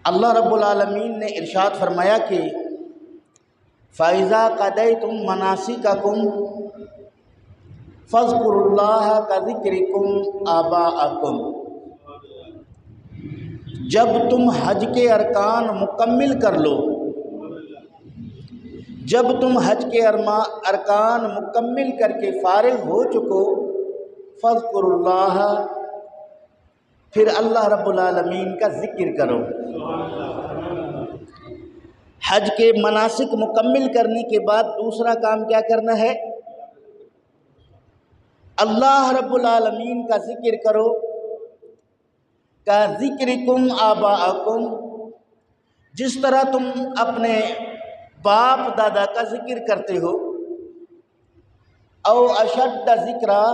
اللہ رب العالمین نے ارشاد فرمایا کہ فَإِذَا قَضَيْتُم مَّنَاسِكَكُمْ فَاذْكُرُوا اللَّهَ كَذِكْرِكُمْ آبَاءَكُمْ، جب تم حج کے ارکان مکمل کر لو، جب تم حج کے ارکان مکمل کر کے فارغ ہو چکو، فَاذْكُرُوا اللَّهَ، پھر اللہ رب العالمین کا ذکر کرو۔ حج کے مناسک مکمل کرنے کے بعد دوسرا کام کیا کرنا ہے؟ اللہ رب العالمین کا ذکر کرو۔ کا ذکرکم آباءکم، جس طرح تم اپنے باپ دادا کا ذکر کرتے ہو، او اشد ذکرا،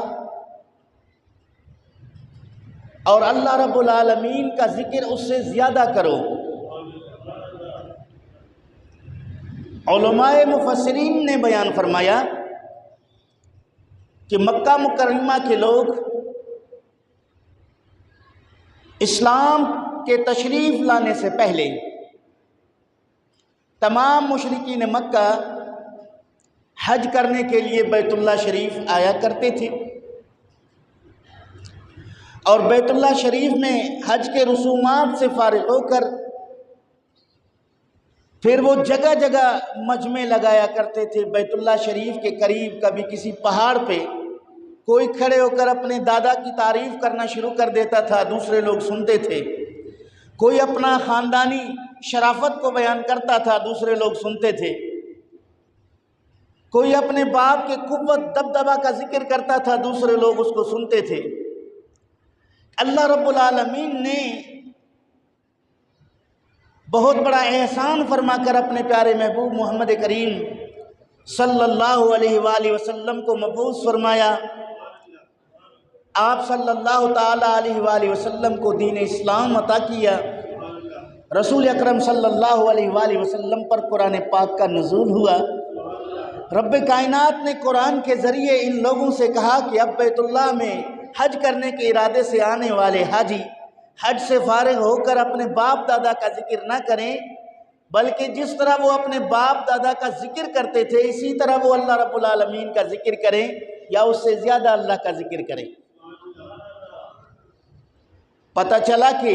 اور اللہ رب العالمین کا ذکر اس سے زیادہ کرو۔ علماء مفسرین نے بیان فرمایا کہ مکہ مکرمہ کے لوگ اسلام کے تشریف لانے سے پہلے تمام مشرکین مکہ حج کرنے کے لیے بیت اللہ شریف آیا کرتے تھے، اور بیت اللہ شریف میں حج کے رسومات سے فارغ ہو کر پھر وہ جگہ جگہ مجمع لگایا کرتے تھے۔ بیت اللہ شریف کے قریب کبھی کسی پہاڑ پہ کوئی کھڑے ہو کر اپنے دادا کی تعریف کرنا شروع کر دیتا تھا، دوسرے لوگ سنتے تھے۔ کوئی اپنا خاندانی شرافت کو بیان کرتا تھا، دوسرے لوگ سنتے تھے۔ کوئی اپنے باپ کے قوت دبدبہ کا ذکر کرتا تھا، دوسرے لوگ اس کو سنتے تھے۔ اللہ رب العالمین نے بہت بڑا احسان فرما کر اپنے پیارے محبوب محمد کریم صلی اللہ علیہ وآلہ وسلم کو مبعوث فرمایا۔ آپ صلی اللہ تعالیٰ علیہ وآلہ وسلم کو دین اسلام عطا کیا۔ رسول اکرم صلی اللہ علیہ وآلہ وسلم پر قرآن پاک کا نزول ہوا۔ رب کائنات نے قرآن کے ذریعے ان لوگوں سے کہا کہ اب بیت اللہ میں حج کرنے کے ارادے سے آنے والے حاجی حج سے فارغ ہو کر اپنے باپ دادا کا ذکر نہ کریں، بلکہ جس طرح وہ اپنے باپ دادا کا ذکر کرتے تھے اسی طرح وہ اللہ رب العالمین کا ذکر کریں، یا اس سے زیادہ اللہ کا ذکر کریں۔ پتہ چلا کہ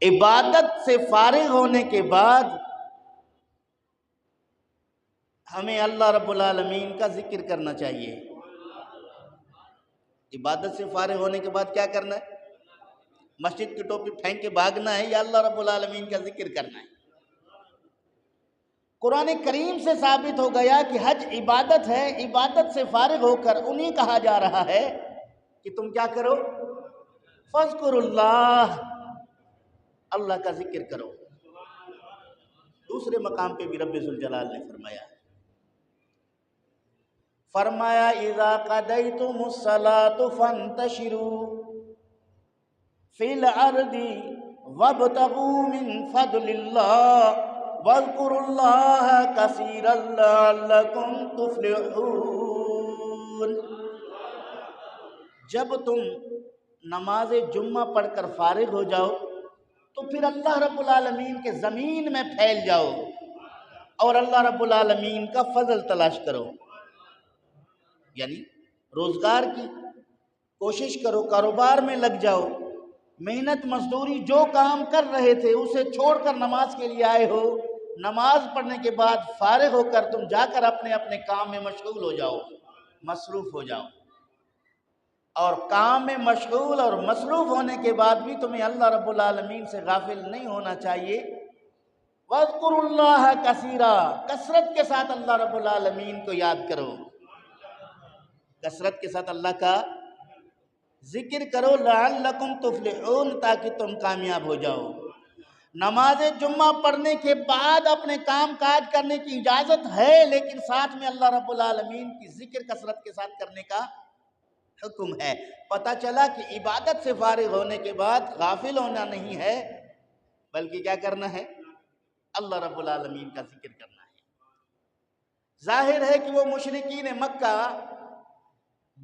عبادت سے فارغ ہونے کے بعد ہمیں اللہ رب العالمین کا ذکر کرنا چاہیے۔ عبادت سے فارغ ہونے کے بعد کیا کرنا ہے؟ مسجد کی ٹوپی پھینک کے بھاگنا ہے یا اللہ رب العالمین کا ذکر کرنا ہے؟ قرآن کریم سے ثابت ہو گیا کہ حج عبادت ہے، عبادت سے فارغ ہو کر انہیں کہا جا رہا ہے کہ تم کیا کرو؟ فَاذْكُرُوا اللَّهَ، اللہ کا ذکر کرو۔ دوسرے مقام پہ بھی رب ذوالجلال نے فرمایا اِذَا قَضَيْتُمُ الصَّلَاةَ فَانْتَشِرُوا فِي الْأَرْضِ وَابْتَغُوا مِنْ فَضْلِ اللَّهِ وَاذْكُرُوا اللَّهَ كَثِيرًا لَعَلَّكُمْ تُفْلِحُونَ۔ جب تم نماز جمعہ پڑھ کر فارغ ہو جاؤ تو پھر اللہ رب العالمین کے زمین میں پھیل جاؤ اور اللہ رب العالمین کا فضل تلاش کرو، یعنی روزگار کی کوشش کرو، کاروبار میں لگ جاؤ، محنت مزدوری جو کام کر رہے تھے اسے چھوڑ کر نماز کے لیے آئے ہو، نماز پڑھنے کے بعد فارغ ہو کر تم جا کر اپنے اپنے کام میں مشغول ہو جاؤ، مصروف ہو جاؤ۔ اور کام میں مشغول اور مصروف ہونے کے بعد بھی تمہیں اللہ رب العالمین سے غافل نہیں ہونا چاہیے۔ وَاذْكُرُوا اللَّهَ كَثِيرًا، کثرت کے ساتھ اللہ رب العالمین کو یاد کرو، کثرت کے ساتھ اللہ کا ذکر کرو، لَعَلَّكُمْ تُفْلِحُونَ، تاکہ تم کامیاب ہو جاؤ۔ نماز جمعہ پڑھنے کے بعد اپنے کام کاج کرنے کی اجازت ہے، لیکن ساتھ میں اللہ رب العالمین کی ذکر کثرت کے ساتھ کرنے کا حکم ہے۔ پتہ چلا کہ عبادت سے فارغ ہونے کے بعد غافل ہونا نہیں ہے، بلکہ کیا کرنا ہے؟ اللہ رب العالمین کا ذکر کرنا ہے۔ ظاہر ہے کہ وہ مشرکین مکہ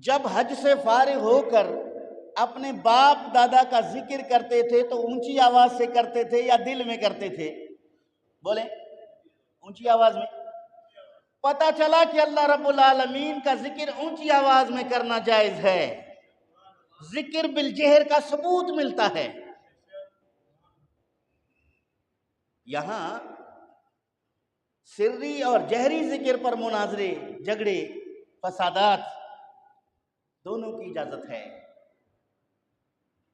جب حج سے فارغ ہو کر اپنے باپ دادا کا ذکر کرتے تھے تو اونچی آواز سے کرتے تھے یا دل میں کرتے تھے؟ بولیں، اونچی آواز میں۔ پتہ چلا کہ اللہ رب العالمین کا ذکر اونچی آواز میں کرنا جائز ہے، ذکر بالجہر کا ثبوت ملتا ہے۔ یہاں سری اور جہری ذکر پر مناظرے، جھگڑے، فسادات دونوں کی اجازت ہے۔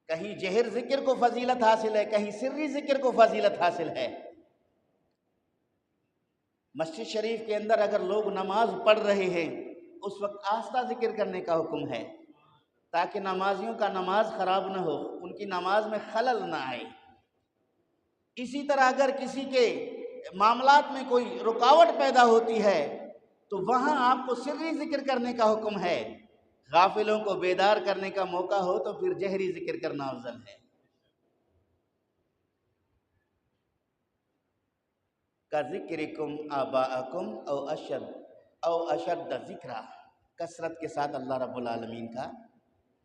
کہیں جہر ذکر کو فضیلت حاصل ہے، کہیں سری ذکر کو فضیلت حاصل ہے۔ مسجد شریف کے اندر اگر لوگ نماز پڑھ رہے ہیں اس وقت آہستہ ذکر کرنے کا حکم ہے تاکہ نمازیوں کا نماز خراب نہ ہو، ان کی نماز میں خلل نہ آئے۔ اسی طرح اگر کسی کے معاملات میں کوئی رکاوٹ پیدا ہوتی ہے تو وہاں آپ کو سری ذکر کرنے کا حکم ہے۔ غافلوں کو بیدار کرنے کا موقع ہو تو پھر جہری ذکر کرنا افضل ہے۔ کَذِکْرِکُمْ آبَاءَکُمْ او اشد ذکرا، کثرت کے ساتھ اللہ رب العالمین کا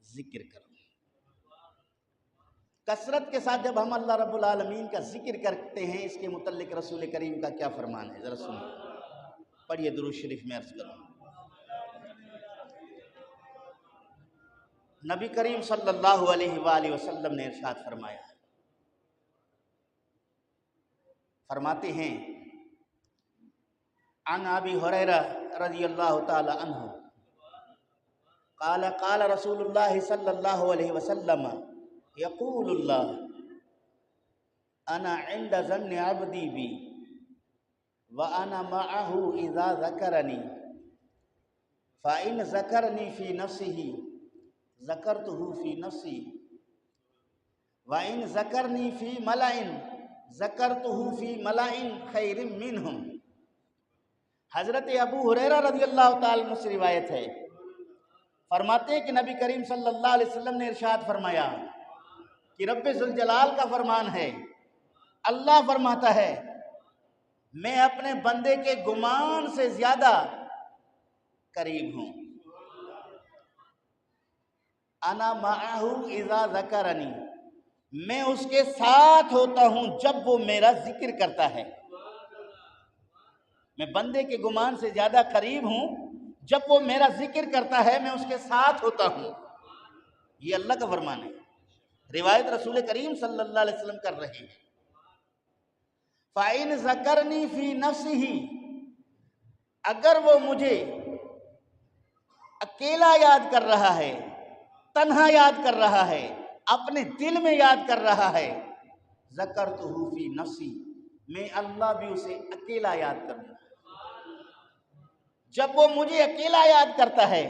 ذکر کرو۔ کثرت کے ساتھ جب ہم اللہ رب العالمین کا ذکر کرتے ہیں، اس کے متعلق رسول کریم کا کیا فرمان ہے، ذرا سنیں، پڑھیے درود شریف میں عرض کروں۔ نبی کریم صلی اللہ علیہ وآلہ وسلم نے ارشاد فرمایا، فرماتے ہیں عن ابی ہریرہ رضی اللہ تعالی عنہ قال قال رسول اللہ صلی اللہ علیہ وسلم یقول اللہ انا عند ظن عبدی بی وانا معه اذا ذکرنی فإن ذکرنی فی نفسه ذکرته فی نفسی وإن ذکرنی فی ملأ ذکرته فی ملأ خیر منہم۔ حضرت ابو ہریرہ رضی اللہ تعالی عنہ سے روایت ہے، فرماتے ہیں کہ نبی کریم صلی اللہ علیہ وسلم نے ارشاد فرمایا کہ رب ذوالجلال کا فرمان ہے، اللہ فرماتا ہے میں اپنے بندے کے گمان سے زیادہ قریب ہوں۔ انا معہ اذا ذکرنی، میں اس کے ساتھ ہوتا ہوں جب وہ میرا ذکر کرتا ہے۔ میں بندے کے گمان سے زیادہ قریب ہوں جب وہ میرا ذکر کرتا ہے، میں اس کے ساتھ ہوتا ہوں۔ یہ اللہ کا فرمان ہے، روایت رسول کریم صلی اللہ علیہ وسلم کر رہے ہیں۔ فَإِنْ ذَكَرْنِي فِي نَفْسِهِ، اگر وہ مجھے اکیلا یاد کر رہا ہے، تنہا یاد کر رہا ہے، اپنے دل میں یاد کر رہا ہے، ذَكَرْتُهُ فِي نَفْسِي، میں اللہ بھی اسے اکیلا یاد کروں گا۔ جب وہ مجھے اکیلا یاد کرتا ہے،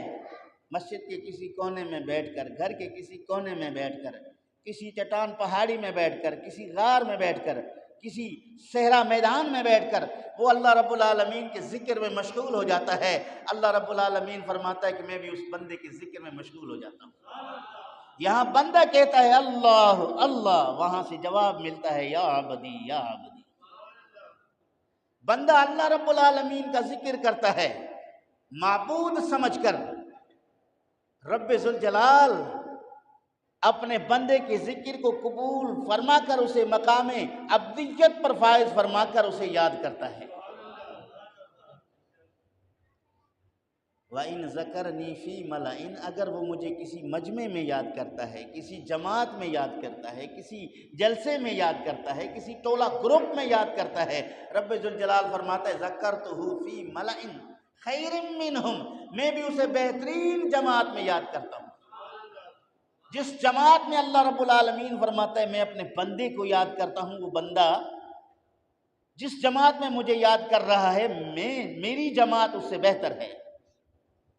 مسجد کے کسی کونے میں بیٹھ کر، گھر کے کسی کونے میں بیٹھ کر، کسی چٹان پہاڑی میں بیٹھ کر، کسی غار میں بیٹھ کر، کسی صحرا میدان میں بیٹھ کر وہ اللہ رب العالمین کے ذکر میں مشغول ہو جاتا ہے، اللہ رب العالمین فرماتا ہے کہ میں بھی اس بندے کے ذکر میں مشغول ہو جاتا ہوں۔ یہاں بندہ کہتا ہے اللہ اللہ، وہاں سے جواب ملتا ہے یا عبدی یا عبدی۔ بندہ اللہ رب العالمین کا ذکر کرتا ہے معبود سمجھ کر، رب ذوالجلال اپنے بندے کے ذکر کو قبول فرما کر اسے مقام عبدیت پر فائز فرما کر اسے یاد کرتا ہے۔ وَإِنْ ذَكَرْنِي فِي مَلَئٍ، اگر وہ مجھے کسی مجمع میں یاد کرتا ہے، کسی جماعت میں یاد کرتا ہے، کسی جلسے میں یاد کرتا ہے، کسی ٹولہ گروپ میں یاد کرتا ہے، رب ذوالجلال فرماتا ہے ذَكَرْتُهُ فِي مَلَئٍ خَيْرٍ مِّنْهُمْ، میں بھی اسے بہترین جماعت میں یاد کرتا ہوں۔ جس جماعت میں اللہ رب العالمین فرماتا ہے میں اپنے بندے کو یاد کرتا ہوں، وہ بندہ جس جماعت میں مجھے یاد کر رہا ہے، میری جماعت اس سے بہتر ہے۔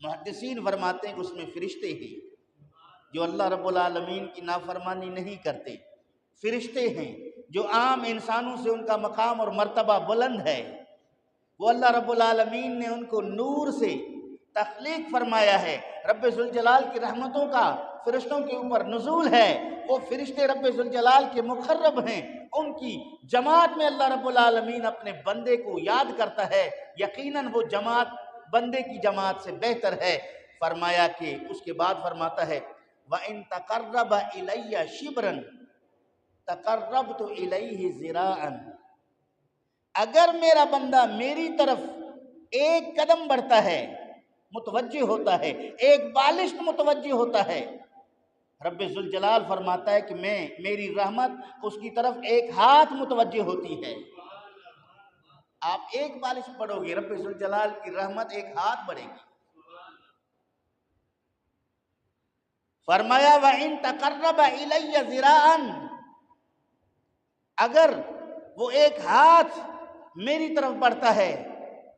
محدثین فرماتے ہیں کہ اس میں فرشتے ہیں جو اللہ رب العالمین کی نافرمانی نہیں کرتے، فرشتے ہیں جو عام انسانوں سے ان کا مقام اور مرتبہ بلند ہے، وہ اللہ رب العالمین نے ان کو نور سے تخلیق فرمایا ہے، رب ذوالجلال کی رحمتوں کا فرشتوں کے اوپر نزول ہے، وہ فرشتے رب ذوالجلال کے مقرب ہیں، ان کی جماعت میں اللہ رب العالمین اپنے بندے کو یاد کرتا ہے، یقیناً وہ جماعت بندے کی جماعت سے بہتر ہے۔ فرمایا کہ اس کے بعد فرماتا ہے وَإِن تَقَرَّبَ إِلَيَّ شِبْرًا تَقَرَّبْتُ إِلَيْهِ ذِرَاعًا، اگر میرا بندہ میری طرف ایک قدم بڑھتا ہے، متوجہ ہوتا ہے، ایک بالشت متوجہ ہوتا ہے، رب ذوالجلال فرماتا ہے کہ میری رحمت اس کی طرف ایک ہاتھ متوجہ ہوتی ہے۔ آپ ایک بالشت پڑھو گے، رب ذوالجلال کی رحمت ایک ہاتھ بڑھے گی۔ فرمایا وَإِن تَقَرَّبَ إِلَيَّ ذِرَاعًا، اگر وہ ایک ہاتھ میری طرف بڑھتا ہے،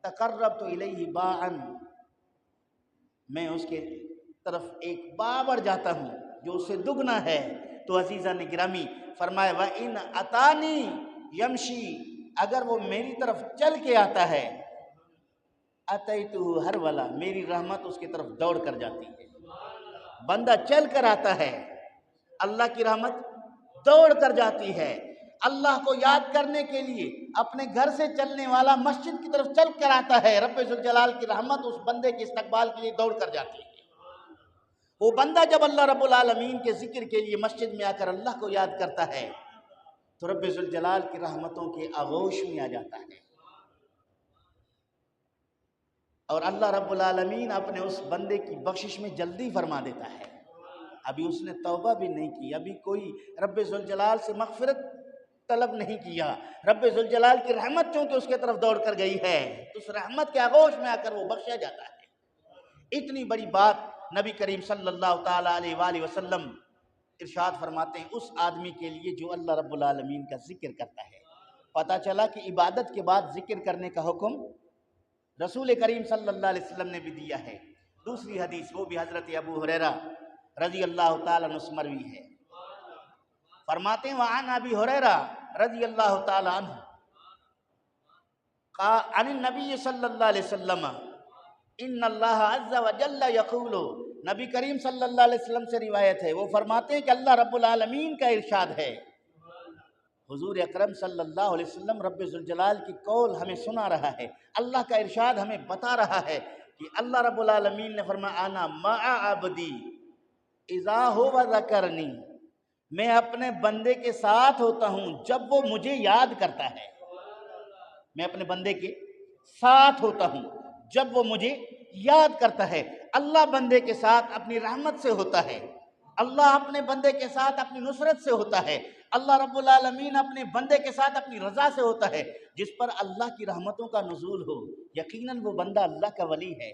تَقَرَّبْتُ إِلَيْهِ بَاعًا، میں اس کے طرف ایک با بڑھ جاتا ہوں جو اس سے دگنا ہے۔ تو عزیزان گرامی فرمایا وَإِنْ أَتَانِي يَمْشِي، اگر وہ میری طرف چل کے آتا ہے، أَتَيْتُهُ هَرْوَلًا، میری رحمت اس کی طرف دوڑ کر جاتی ہے۔ بندہ چل کر آتا ہے، اللہ کی رحمت دوڑ کر جاتی ہے۔ اللہ کو یاد کرنے کے لیے اپنے گھر سے چلنے والا مسجد کی طرف چل کر آتا ہے، رب ذوالجلال کی رحمت اس بندے کے استقبال کے لیے دوڑ کر جاتی ہے۔ وہ بندہ جب اللہ رب العالمین کے ذکر کے لیے مسجد میں آ کر اللہ کو یاد کرتا ہے تو رب ذوالجلال کی رحمتوں کے آغوش میں آ جاتا ہے، اور اللہ رب العالمین اپنے اس بندے کی بخشش میں جلدی فرما دیتا ہے۔ ابھی اس نے توبہ بھی نہیں کی، ابھی کوئی رب ذوالجلال سے مغفرت طلب نہیں کیا، رب ذوالجلال کی رحمت چونکہ اس کے طرف دوڑ کر گئی ہے تو اس رحمت کے آغوش میں آ کر وہ بخشا جاتا ہے۔ اتنی بڑی بات نبی کریم صلی اللہ تعالیٰ علیہ وآلہ وسلم ارشاد فرماتے ہیں اس آدمی کے لیے جو اللہ رب العالمین کا ذکر کرتا ہے۔ پتہ چلا کہ عبادت کے بعد ذکر کرنے کا حکم رسول کریم صلی اللہ علیہ وسلم نے بھی دیا ہے۔ دوسری حدیث وہ بھی حضرت ابو ہریرہ رضی اللہ تعالیٰ عنہ سے مروی ہے، فرماتے ہیں وعن ابی ہریرہ رضی اللہ تعالیٰ عنہ عن النبی صلی اللہ علیہ وسلم ان اللہ عز وجل یقول، نبی کریم صلی اللہ علیہ وسلم سے روایت ہے، وہ فرماتے ہیں کہ اللہ رب العالمین کا ارشاد ہے۔ حضور اکرم صلی اللہ علیہ وسلم رب ذوالجلال کی قول ہمیں سنا رہا ہے، اللہ کا ارشاد ہمیں بتا رہا ہے کہ اللہ رب العالمین نے فرمایا انا مع عبدی اذا هو ذکرنی، میں اپنے بندے کے ساتھ ہوتا ہوں جب وہ مجھے یاد کرتا ہے۔ میں اپنے بندے کے ساتھ ہوتا ہوں جب وہ مجھے یاد کرتا ہے۔ اللہ بندے کے ساتھ اپنی رحمت سے ہوتا ہے، اللہ اپنے بندے کے ساتھ اپنی نصرت سے ہوتا ہے، اللہ رب العالمین اپنے بندے کے ساتھ اپنی رضا سے ہوتا ہے۔ جس پر اللہ کی رحمتوں کا نزول ہو یقیناً وہ بندہ اللہ کا ولی ہے،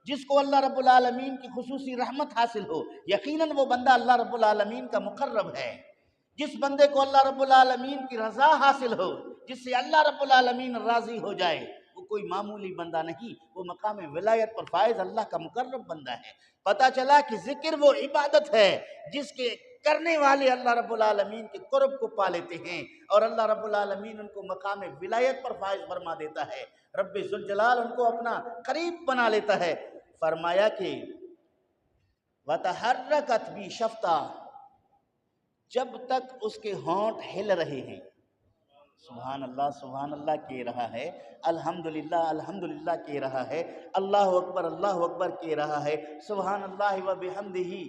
جس کو اللہ رب العالمین کی خصوصی رحمت حاصل ہو یقیناً وہ بندہ اللہ رب العالمین کا مقرب ہے۔ جس بندے کو اللہ رب العالمین کی رضا حاصل ہو، جس سے اللہ رب العالمین راضی ہو جائے، وہ کوئی معمولی بندہ نہیں، وہ مقام ولایت پر فائز اللہ کا مقرب بندہ ہے۔ پتہ چلا کہ ذکر وہ عبادت ہے جس کے کرنے والے اللہ رب العالمین کے قرب کو پا لیتے ہیں، اور اللہ رب العالمین ان کو مقام ولایت پر فائز فرما دیتا ہے، رب ذوالجلال ان کو اپنا قریب بنا لیتا ہے۔ فرمایا کہ وَتَحَرَّكَتْ بِي شَفْتَا، جب تک اس کے ہونٹ ہل رہے ہیں، سبحان اللہ کہہ رہا ہے، الحمدللہ کہہ رہا ہے، اللہ اکبر کہہ رہا ہے، سبحان اللہ و بحمدہ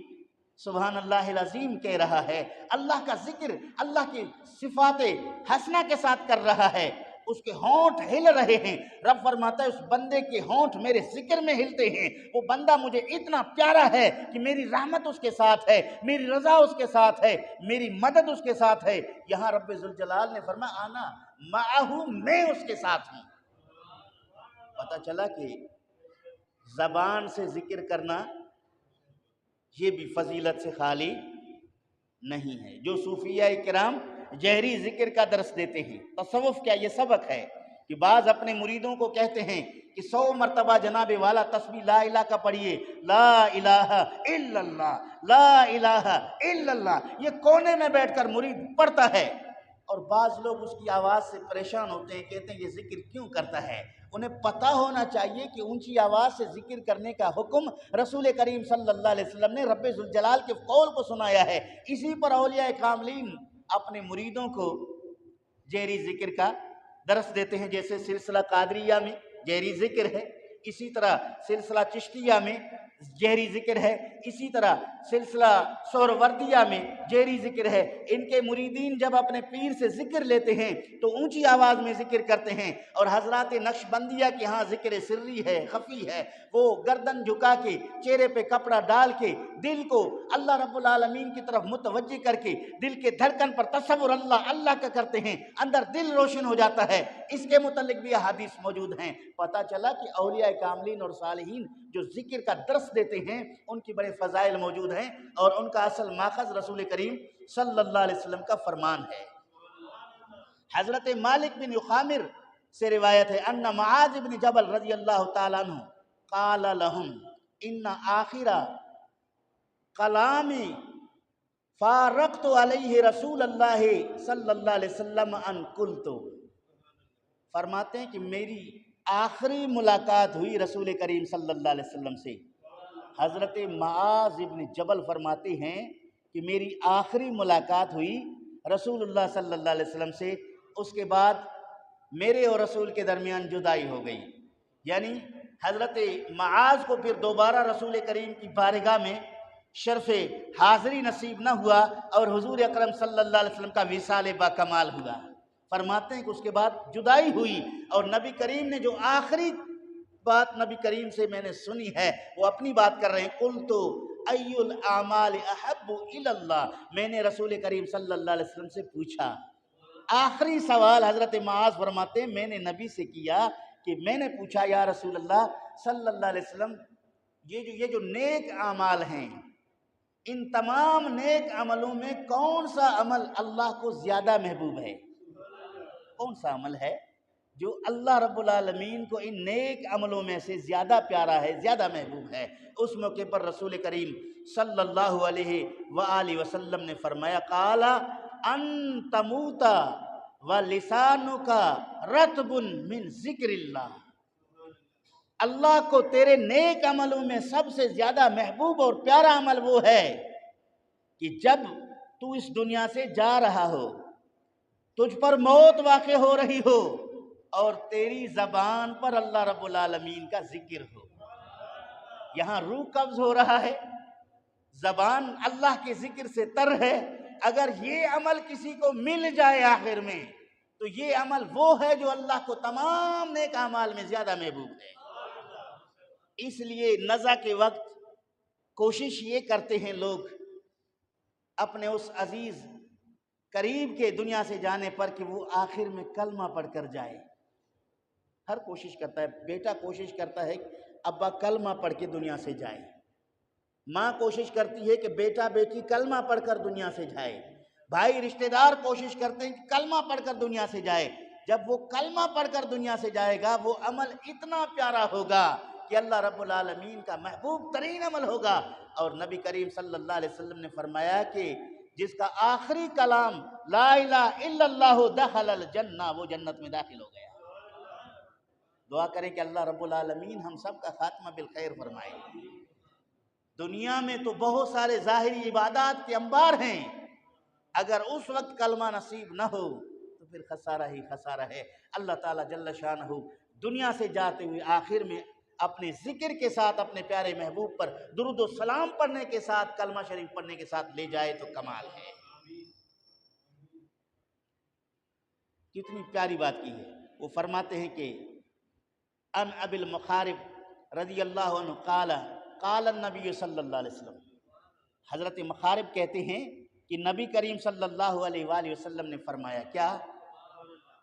سبحان اللہ العظیم کہہ رہا ہے، اللہ کا ذکر اللہ کی صفات حسنہ کے ساتھ کر رہا ہے، اس کے ہونٹ ہل رہے ہیں۔ رب فرماتا ہے اس بندے کے ہونٹ میرے ذکر میں ہلتے ہیں، وہ بندہ مجھے اتنا پیارا ہے کہ میری رحمت اس کے ساتھ ہے، میری رضا اس کے ساتھ ہے، میری مدد اس کے ساتھ ہے۔ یہاں رب ذوالجلال نے فرمایا آنا معہو، میں اس کے ساتھ ہوں۔ پتہ چلا کہ زبان سے ذکر کرنا یہ بھی فضیلت سے خالی نہیں ہے۔ جو صوفیہ کرام جہری ذکر کا درس دیتے ہیں، تصوف کیا یہ سبق ہے کہ بعض اپنے مریدوں کو کہتے ہیں کہ 100 مرتبہ جناب والا تسبیح لا الہ کا پڑھیے، لا الہ الا اللہ، لا الہ الا اللہ، یہ کونے میں بیٹھ کر مرید پڑھتا ہے، اور بعض لوگ اس کی آواز سے پریشان ہوتے ہیں، کہتے ہیں یہ ذکر کیوں کرتا ہے۔ انہیں پتہ ہونا چاہیے کہ اونچی آواز سے ذکر کرنے کا حکم رسول کریم صلی اللہ علیہ وسلم نے رب ذوالجلال کے قول کو سنایا ہے۔ اسی پر اولیاء کاملین اپنے مریدوں کو جہری ذکر کا درس دیتے ہیں، جیسے سلسلہ قادریہ میں جہری ذکر ہے، اسی طرح سلسلہ چشتیہ میں جہری ذکر ہے، اسی طرح سلسلہ سہروردیہ میں جہری ذکر ہے۔ ان کے مریدین جب اپنے پیر سے ذکر لیتے ہیں تو اونچی آواز میں ذکر کرتے ہیں، اور حضرات نقشبندیہ کے ہاں ذکر سری ہے، خفی ہے، وہ گردن جھکا کے چہرے پہ کپڑا ڈال کے دل کو اللہ رب العالمین کی طرف متوجہ کر کے دل کے دھڑکن پر تصور اللہ اللہ کا کرتے ہیں، اندر دل روشن ہو جاتا ہے۔ اس کے متعلق بھی احادیث موجود ہیں۔ پتہ چلا کہ اولیاء کاملین اور صالحین جو ذکر کا درس دیتے ہیں ان کی بڑے فضائل موجود ہیں، اور ان کا اصل ماخذ رسول کریم صلی اللہ علیہ وسلم کا فرمان ہے۔ حضرت مالک بن یخامر سے روایت ہے ان معاذ بن جبل رضی اللہ تعالیٰ عنہ قال لهم ان آخر کلامی فارقت علیہ رسول اللہ صلی اللہ علیہ وسلم ان قلت، فرماتے ہیں کہ میری آخری ملاقات ہوئی رسول کریم صلی اللہ علیہ وسلم سے۔ حضرت معاذ بن جبل فرماتے ہیں کہ میری آخری ملاقات ہوئی رسول اللہ صلی اللہ علیہ وسلم سے، اس کے بعد میرے اور رسول کے درمیان جدائی ہو گئی۔ یعنی حضرت معاذ کو پھر دوبارہ رسول کریم کی بارگاہ میں شرف حاضری نصیب نہ ہوا، اور حضور اکرم صلی اللہ علیہ وسلم کا وصال با کمال ہوا۔ فرماتے ہیں کہ اس کے بعد جدائی ہوئی، اور نبی کریم نے جو آخری بات نبی کریم سے میں نے سنی ہے وہ اپنی بات کر رہے ہیں، قلت ای الاعمال احب الی اللہ، میں نے رسول کریم صلی اللہ علیہ وسلم سے پوچھا، آخری سوال حضرت معاذ فرماتے ہیں میں نے نبی سے کیا کہ میں نے پوچھا یا رسول اللہ صلی اللہ علیہ وسلم یہ جو نیک اعمال ہیں، ان تمام نیک عملوں میں کون سا عمل اللہ کو زیادہ محبوب ہے؟ کون سا عمل ہے جو اللہ رب العالمین کو ان نیک عملوں میں سے زیادہ پیارا ہے، زیادہ محبوب ہے؟ اس موقع پر رسول کریم صلی اللہ علیہ وآلہ وسلم نے فرمایا قال ان تموت ولسانک رطب من ذکر اللہ، اللہ کو تیرے نیک عملوں میں سب سے زیادہ محبوب اور پیارا عمل وہ ہے کہ جب تو اس دنیا سے جا رہا ہو، تجھ پر موت واقع ہو رہی ہو، اور تیری زبان پر اللہ رب العالمین کا ذکر ہو۔ یہاں روح قبض ہو رہا ہے، زبان اللہ کے ذکر سے تر ہے، اگر یہ عمل کسی کو مل جائے آخر میں تو یہ عمل وہ ہے جو اللہ کو تمام نیک اعمال میں زیادہ محبوب ہے۔ اس لیے نزع کے وقت کوشش یہ کرتے ہیں لوگ اپنے اس عزیز قریب کے دنیا سے جانے پر کہ وہ آخر میں کلمہ پڑھ کر جائے۔ ہر کوشش کرتا ہے، بیٹا کوشش کرتا ہے ابا کلمہ پڑھ کے دنیا سے جائے، ماں کوشش کرتی ہے کہ بیٹا بیٹی کلمہ پڑھ کر دنیا سے جائے، بھائی رشتہ دار کوشش کرتے ہیں کہ کلمہ پڑھ کر دنیا سے جائے۔ جب وہ کلمہ پڑھ کر دنیا سے جائے گا وہ عمل اتنا پیارا ہوگا کہ اللہ رب العالمین کا محبوب ترین عمل ہوگا، اور نبی کریم صلی اللہ علیہ وسلم نے فرمایا کہ جس کا آخری کلام لا الہ الا اللہ دخل الجنہ، وہ جنت میں داخل ہو گیا۔ دعا کریں کہ اللہ رب العالمین ہم سب کا خاتمہ بالخیر فرمائے۔ دنیا میں تو بہت سارے ظاہری عبادات کے انبار ہیں، اگر اس وقت کلمہ نصیب نہ ہو تو پھر خسارہ ہی خسارہ ہے۔ اللہ تعالیٰ جل شانہ دنیا سے جاتے ہوئے آخر میں اپنے ذکر کے ساتھ اپنے پیارے محبوب پر درود و سلام پڑھنے کے ساتھ کلمہ شریف پڑھنے کے ساتھ لے جائے تو کمال ہے۔ کتنی پیاری بات کی ہے۔ وہ فرماتے ہیں کہ ان ابی المخارب رضی اللہ عنہ قال قال النبی صلی اللہ علیہ وسلم، حضرت مخارب کہتے ہیں کہ نبی کریم صلی اللہ علیہ وآلہ وسلم نے فرمایا کیا؟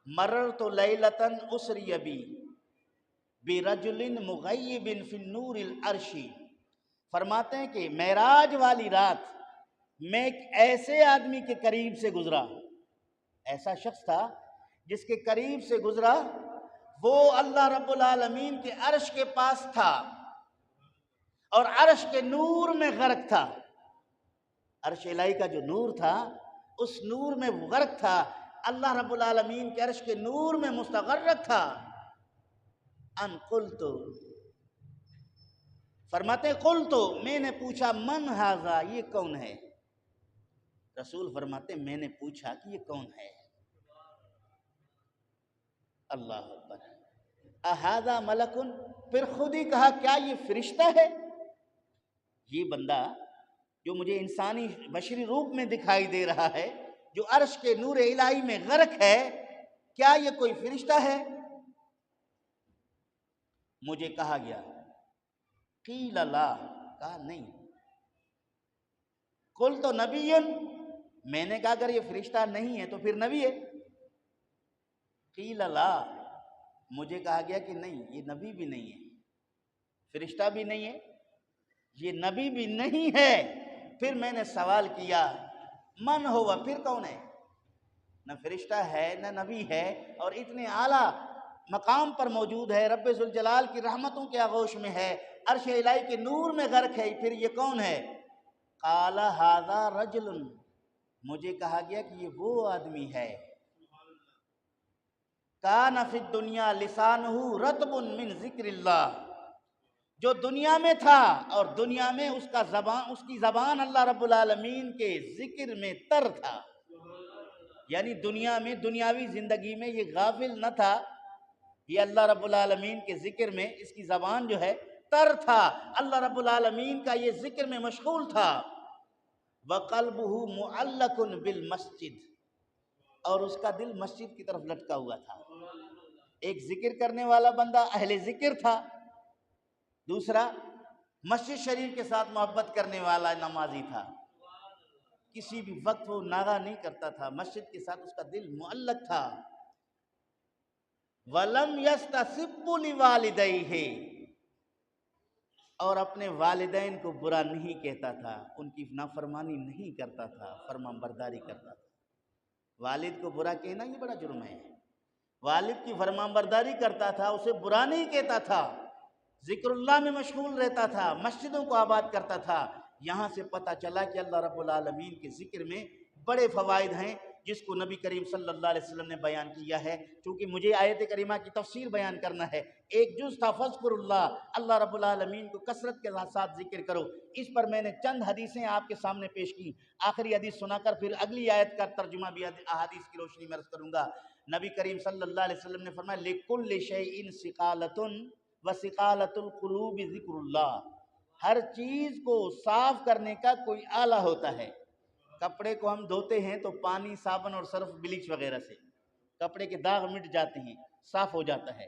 مررت لیلۃ اسری بی برجل مغیب فی النور العرش، فرماتے ہیں کہ معراج والی رات میں ایک ایسے آدمی کے قریب سے گزرا، ایسا شخص تھا جس کے قریب سے گزرا، وہ اللہ رب العالمین کے عرش کے پاس تھا اور عرش کے نور میں غرق تھا۔ عرش الہی کا جو نور تھا اس نور میں وہ غرق تھا، اللہ رب العالمین کے عرش کے نور میں مستغرق تھا۔ ان قلت، فرماتے ہیں قلت، میں نے پوچھا من ھذا، یہ کون ہے؟ رسول فرماتے ہیں میں نے پوچھا کہ یہ کون ہے؟ اللہ اکبر، اھذا ملک، پھر خود ہی کہا کیا یہ فرشتہ ہے؟ یہ بندہ جو مجھے انسانی بشری روپ میں دکھائی دے رہا ہے، جو عرش کے نور الہی میں غرق ہے، کیا یہ کوئی فرشتہ ہے؟ مجھے کہا گیا قیل لا، کہا نہیں۔ قلت نبی، میں نے کہا اگر یہ فرشتہ نہیں ہے تو پھر نبی ہے؟ قیل لا، مجھے کہا گیا کہ نہیں، یہ نبی بھی نہیں ہے، فرشتہ بھی نہیں ہے، یہ نبی بھی نہیں ہے۔ پھر میں نے سوال کیا من ہوا، پھر کون ہے؟ نہ فرشتہ ہے نہ نبی ہے، اور اتنے اعلیٰ مقام پر موجود ہے، رب ذوالجلال کی رحمتوں کے آغوش میں ہے، عرش الہی کے نور میں غرق ہے، پھر یہ کون ہے؟ قال ھذا رجل، مجھے کہا گیا کہ یہ وہ آدمی ہے کان فی الدنیا لسانہ رطب من ذکر اللہ، جو دنیا میں تھا اور دنیا میں اس کی زبان اللہ رب العالمین کے ذکر میں تر تھا، یعنی دنیا میں دنیاوی زندگی میں یہ غافل نہ تھا، یہ اللہ رب العالمین کے ذکر میں اس کی زبان جو ہے تر تھا، اللہ رب العالمین کا یہ ذکر میں مشغول تھا۔ وَقَلْبُهُ مُعَلَّقٌ بِالْمَسْجِدِ، اور اس کا دل مسجد کی طرف لٹکا ہوا تھا۔ ایک ذکر کرنے والا بندہ اہل ذکر تھا، دوسرا مسجد شریف کے ساتھ محبت کرنے والا نمازی تھا، کسی بھی وقت وہ ناغہ نہیں کرتا تھا، مسجد کے ساتھ اس کا دل معلق تھا۔ وَلَمْ يَسْتَسِبُّ لِوَالِدَيْهِ، اور اپنے والدین کو برا نہیں کہتا تھا، ان کی نافرمانی نہیں کرتا تھا، فرمان برداری کرتا تھا۔ والد کو برا کہنا یہ بڑا جرم ہے، والد کی فرمان برداری کرتا تھا، اسے برا نہیں کہتا تھا، ذکر اللہ میں مشغول رہتا تھا، مسجدوں کو آباد کرتا تھا۔ یہاں سے پتہ چلا کہ اللہ رب العالمین کے ذکر میں بڑے فوائد ہیں، جس کو نبی کریم صلی اللہ علیہ وسلم نے بیان کیا ہے۔ چونکہ مجھے آیت کریمہ کی تفسیر بیان کرنا ہے، ایک جز تھا فذکر اللہ، اللہ رب العالمین کو کثرت کے ساتھ ذکر کرو، اس پر میں نے چند حدیثیں آپ کے سامنے پیش کی، آخری حدیث سنا کر پھر اگلی آیت کا ترجمہ بھی احادیث کی روشنی میں عرض کروں گا۔ نبی کریم صلی اللہ علیہ وسلم نے فرمایا لِكُلِّ شَيْءٍ ثِقَالَةٌ وَثِقَالَةُ الْقُلُوبِ ذِكْرُ اللَّهِ، ہر چیز کو صاف کرنے کا کوئی آلہ ہوتا ہے۔ کپڑے کو ہم دھوتے ہیں تو پانی، صابن اور سرف، بلیچ وغیرہ سے کپڑے کے داغ مٹ جاتے ہیں، صاف ہو جاتا ہے،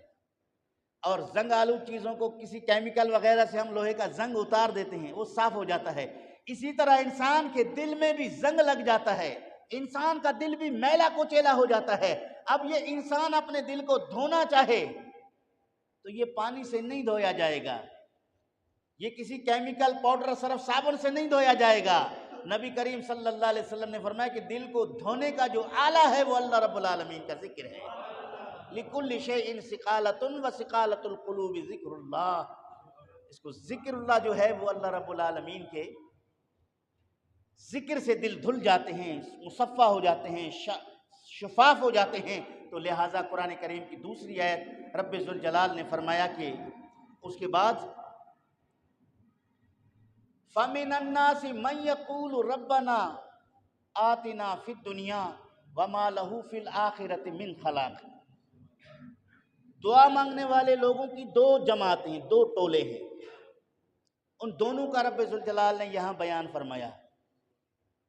اور زنگ آلود چیزوں کو کسی کیمیکل وغیرہ سے ہم لوہے کا زنگ اتار دیتے ہیں، وہ صاف ہو جاتا ہے۔ اسی طرح انسان کے دل میں بھی زنگ لگ جاتا ہے، انسان کا دل بھی میلا کوچیلا ہو جاتا ہے۔ اب یہ انسان اپنے دل کو دھونا چاہے تو یہ پانی سے نہیں دھویا جائے گا، یہ کسی کیمیکل پاؤڈر، سرف، صابن سے نہیں دھویا جائے گا۔ نبی کریم صلی اللہ علیہ وسلم نے فرمایا کہ دل کو دھونے کا جو آلہ ہے وہ اللہ رب العالمین کا ذکر ہے۔ لِكُلِّ شَيْءٍ ثِقَالَةٌ وَثِقَالَةُ الْقُلُوبِ ذِكْرُ اللَّهِ، اس کو ذکر اللہ جو ہے وہ اللہ رب العالمین کے ذکر سے دل دھل جاتے ہیں، مصفہ ہو جاتے ہیں، شفاف ہو جاتے ہیں۔ تو لہٰذا قرآن کریم کی دوسری آیت رب ذوالجلال نے فرمایا کہ اس کے بعد فَمِنَ النَّاسِ مَن يَقُولُ رَبَّنَا آتِنَا فِي الدُّنْيَا وَمَا لَهُ فِي الْآخِرَةِ مِنْ خَلَاقٍ، دعا مانگنے والے لوگوں کی دو جماعتیں، دو ٹولے ہیں، ان دونوں کا رب ذوالجلال نے یہاں بیان فرمایا۔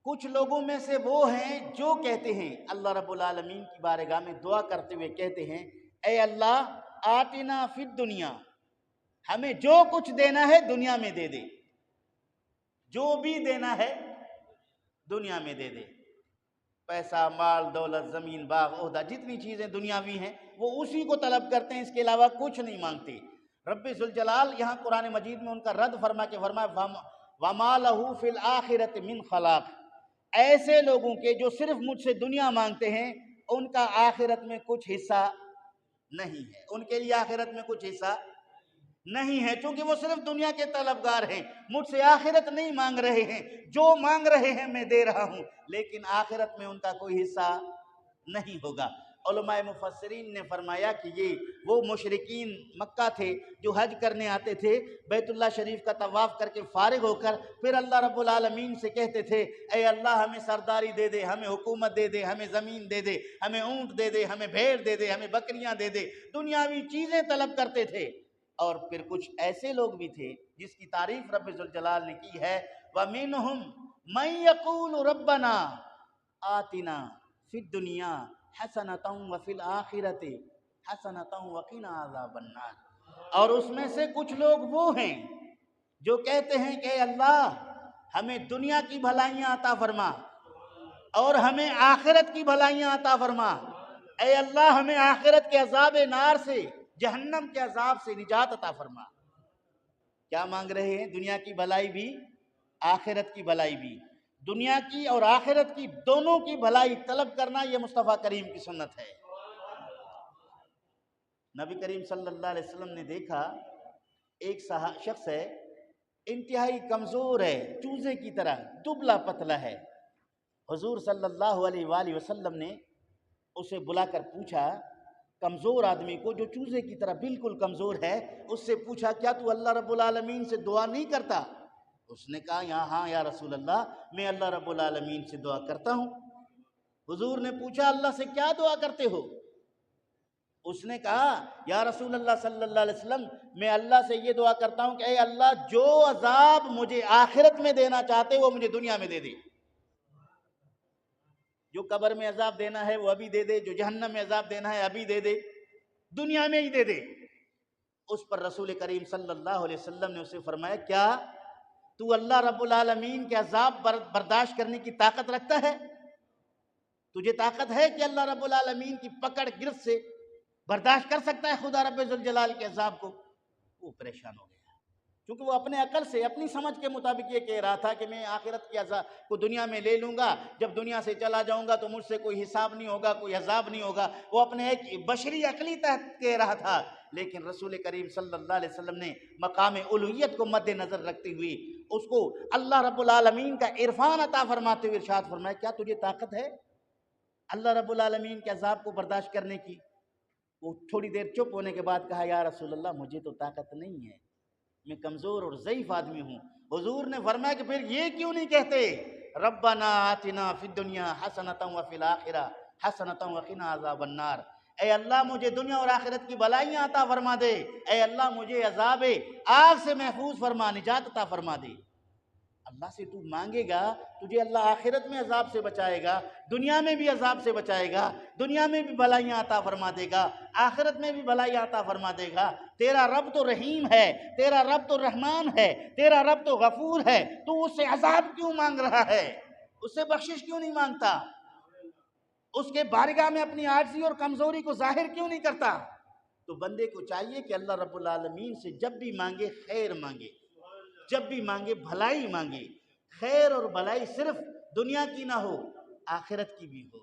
کچھ لوگوں میں سے وہ ہیں جو کہتے ہیں، اللہ رب العالمین کی بارگاہ میں دعا کرتے ہوئے کہتے ہیں اے اللہ آتنا فی الدنیا، ہمیں جو کچھ دینا ہے دنیا میں دے دے، جو بھی دینا ہے دنیا میں دے دے، پیسہ، مال، دولت، زمین، باغ، عہدہ، جتنی چیزیں دنیاوی ہیں وہ اسی کو طلب کرتے ہیں، اس کے علاوہ کچھ نہیں مانگتے۔ رب ذوالجلال یہاں قرآن مجید میں ان کا رد فرما کے فرمایا وَمَا لَهُ فِي الْآخِرَةِ مِنْ خَلَاقٍ، ایسے لوگوں کے جو صرف مجھ سے دنیا مانگتے ہیں ان کا آخرت میں کچھ حصہ نہیں ہے، ان کے لیے آخرت میں کچھ حصہ نہیں ہے، چونکہ وہ صرف دنیا کے طلبگار ہیں، مجھ سے آخرت نہیں مانگ رہے ہیں، جو مانگ رہے ہیں میں دے رہا ہوں، لیکن آخرت میں ان کا کوئی حصہ نہیں ہوگا۔ علماء مفسرین نے فرمایا کہ یہ وہ مشرکین مکہ تھے جو حج کرنے آتے تھے، بیت اللہ شریف کا طواف کر کے فارغ ہو کر پھر اللہ رب العالمین سے کہتے تھے اے اللہ ہمیں سرداری دے دے، ہمیں حکومت دے دے، ہمیں زمین دے دے، ہمیں اونٹ دے دے، ہمیں بھیڑ دے دے، ہمیں بکریاں دے دے، دنیاوی چیزیں طلب کرتے تھے۔ اور پھر کچھ ایسے لوگ بھی تھے جس کی تعریف رب ذوالجلال نے کی ہے وَمِنْهُمْ مَنْ يَقُولُ رَبَّنَا آتِنَا فِي الدُّنْيَا حَسَنَةً وَفِي الْآخِرَةِ حَسَنَةً وَقِنَا عَذَابَ النَّارِ۔ اور اس میں سے کچھ لوگ وہ ہیں جو کہتے ہیں کہ اے اللہ ہمیں دنیا کی بھلائیاں عطا فرما اور ہمیں آخرت کی بھلائیاں عطا فرما، اے اللہ ہمیں آخرت کے عذاب نار سے، جہنم کے عذاب سے نجات عطا فرما۔ کیا مانگ رہے ہیں؟ دنیا کی بھلائی بھی، آخرت کی بھلائی بھی۔ دنیا کی اور آخرت کی دونوں کی بھلائی طلب کرنا یہ مصطفیٰ کریم کی سنت ہے۔ نبی کریم صلی اللہ علیہ وسلم نے دیکھا ایک شخص ہے، انتہائی کمزور ہے، چوزے کی طرح دبلا پتلا ہے۔ حضور صلی اللہ علیہ وآلہ وسلم نے اسے بلا کر پوچھا، کمزور آدمی کو جو چوزے کی طرح بالکل کمزور ہے، اس سے پوچھا کیا تو اللہ رب العالمین سے دعا نہیں کرتا؟ اس نے کہا ہاں یا رسول اللہ میں اللہ رب العالمین سے دعا کرتا ہوں۔ حضور نے پوچھا اللہ سے کیا دعا کرتے ہو؟ اس نے کہا یا رسول اللہ صلی اللہ علیہ وسلم میں اللہ سے یہ دعا کرتا ہوں کہ اے اللہ جو عذاب مجھے آخرت میں دینا چاہتے وہ مجھے دنیا میں دے دے، جو قبر میں عذاب دینا ہے وہ ابھی دے دے، جو جہنم میں عذاب دینا ہے ابھی دے دے، دنیا میں ہی دے دے۔ اس پر رسول کریم صلی اللہ علیہ وسلم نے اسے فرمایا کیا تو اللہ رب العالمین کے عذاب برداشت کرنے کی طاقت رکھتا ہے؟ تجھے طاقت ہے کہ اللہ رب العالمین کی پکڑ گرفت سے برداشت کر سکتا ہے خدا رب ذوالجلال کے عذاب کو؟ وہ پریشان ہو گیا کیونکہ وہ اپنے عقل سے اپنی سمجھ کے مطابق یہ کہہ رہا تھا کہ میں آخرت کے عذاب کو دنیا میں لے لوں گا، جب دنیا سے چلا جاؤں گا تو مجھ سے کوئی حساب نہیں ہوگا، کوئی عذاب نہیں ہوگا۔ وہ اپنے ایک بشری عقلی تحت کہہ رہا تھا، لیکن رسول کریم صلی اللہ علیہ وسلم نے مقام الوہیت کو مد نظر رکھتے ہوئے اس کو اللہ رب العالمین کا عرفان عطا فرماتے ہوئے ارشاد فرمایا کیا تجھے طاقت ہے اللہ رب العالمین کے عذاب کو برداشت کرنے کی؟ وہ تھوڑی دیر چپ ہونے کے بعد کہا یا رسول اللہ مجھے تو طاقت نہیں ہے، میں کمزور اور ضعیف آدمی ہوں۔ حضور نے فرمایا کہ پھر یہ کیوں نہیں کہتے ربنا آتنا فی الدنیا حسنۃ وفی الآخرہ حسنۃ وقنا عذاب النار، اے اللہ مجھے دنیا اور آخرت کی بھلائیاں عطا فرما دے، اے اللہ مجھے عذاب آگ سے محفوظ فرما، نجات عطا فرما دے۔ اللہ سے تو مانگے گا تجھے اللہ آخرت میں عذاب سے بچائے گا، دنیا میں بھی عذاب سے بچائے گا، دنیا میں بھی بھلائیاں عطا فرما دے گا، آخرت میں بھی بھلائیاں عطا فرما دے گا۔ تیرا رب تو رحیم ہے، تیرا رب تو رحمان ہے، تیرا رب تو غفور ہے، تو اس سے عذاب کیوں مانگ رہا ہے؟ اس سے بخشش کیوں نہیں مانگتا؟ اس کے بارگاہ میں اپنی عاجزی اور کمزوری کو ظاہر کیوں نہیں کرتا؟ تو بندے کو چاہیے کہ اللہ رب العالمین سے جب بھی مانگے خیر مانگے، جب بھی مانگے بھلائی مانگے۔ خیر اور بھلائی صرف دنیا کی نہ ہو، آخرت کی بھی ہو۔